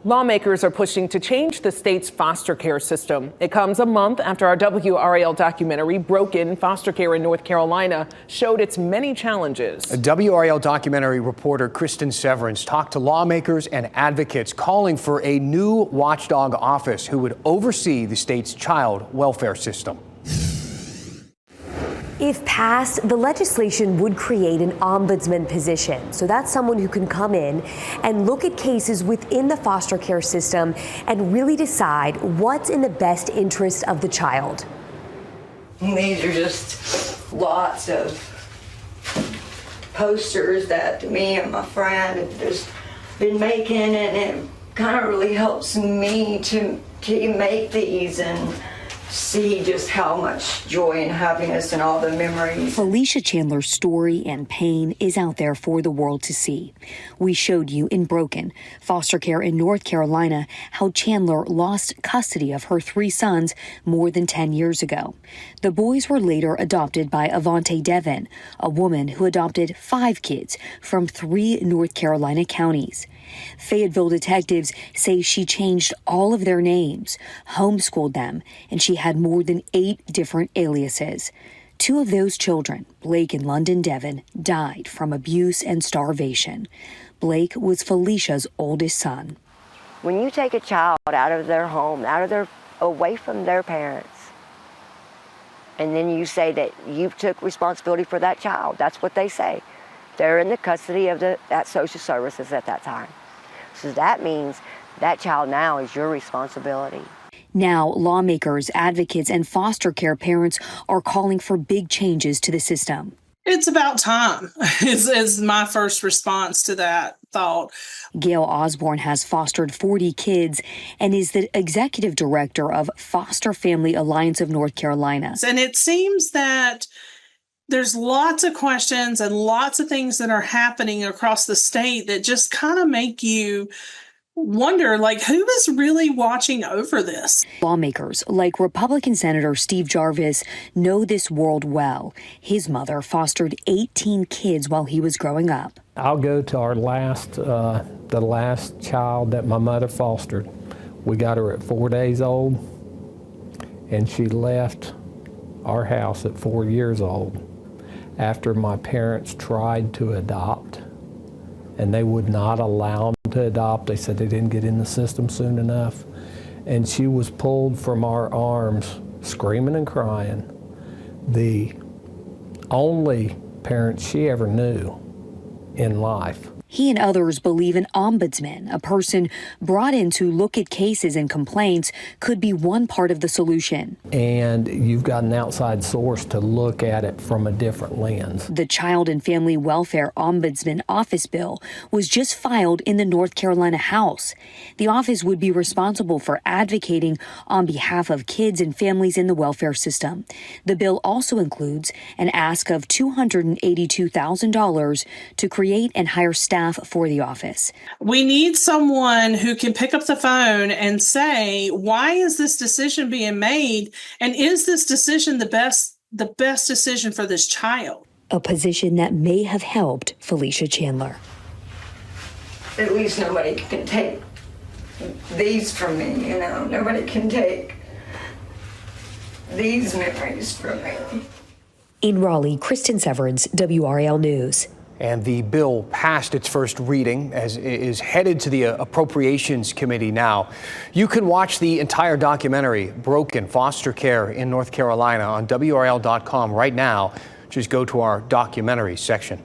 Lawmakers are pushing to change the state's foster care system. It comes a month after our WRAL documentary, Broken, Foster Care in North Carolina, showed its many challenges. A WRAL documentary reporter Kristen Severance talked to lawmakers and advocates calling for a new watchdog office who would oversee the state's child welfare system. If passed, the legislation would create an ombudsman position. So that's someone who can come in and look at cases within the foster care system and really decide what's in the best interest of the child. These are just lots of posters that me and my friend have just been making, and it kind of really helps me to make these and see just how much joy and happiness and all the memories. Felicia Chandler's story and pain is out there for the world to see. We showed you in Broken, Foster Care in North Carolina, how Chandler lost custody of her 3 sons more than 10 years ago. The boys were later adopted by Avante Devon, a woman who adopted 5 kids from 3 North Carolina counties. Fayetteville detectives say she changed all of their names, homeschooled them, and she had more than 8 different aliases. 2 of those children, Blake and London Devon, died from abuse and starvation. Blake was Felicia's oldest son. When you take a child out of their home, away from their parents, and then you say that you took responsibility for that child, that's what they say. They're in the custody of that social services at that time. So that means that child now is your responsibility. Now, lawmakers, advocates, and foster care parents are calling for big changes to the system. It's about time, is my first response to that thought. Gail Osborne has fostered 40 kids and is the executive director of Foster Family Alliance of North Carolina. And it seems that there's lots of questions and lots of things that are happening across the state that just kind of make you wonder, who is really watching over this? Lawmakers like Republican Senator Steve Jarvis know this world well. His mother fostered 18 kids while he was growing up. I'll go to our the last child that my mother fostered. We got her at 4 days old, and she left our house at 4 years old. After my parents tried to adopt, and they would not allow them to adopt. They said they didn't get in the system soon enough. And she was pulled from our arms, screaming and crying. The only parent she ever knew in life. He and others believe an ombudsman, a person brought in to look at cases and complaints, could be one part of the solution. And you've got an outside source to look at it from a different lens. The Child and Family Welfare Ombudsman Office bill was just filed in the North Carolina House. The office would be responsible for advocating on behalf of kids and families in the welfare system. The bill also includes an ask of $282,000 to create and hire staff for the office. We need someone who can pick up the phone and say, why is this decision being made? And is this decision the best decision for this child? A position that may have helped Felicia Chandler. At least nobody can take these from me, Nobody can take these memories from me. In Raleigh, Kristen Severance, WRAL News. And the bill passed its first reading, as it is headed to the Appropriations Committee now. You can watch the entire documentary, Broken, Foster Care in North Carolina, on WRAL.com right now. Just go to our documentaries section.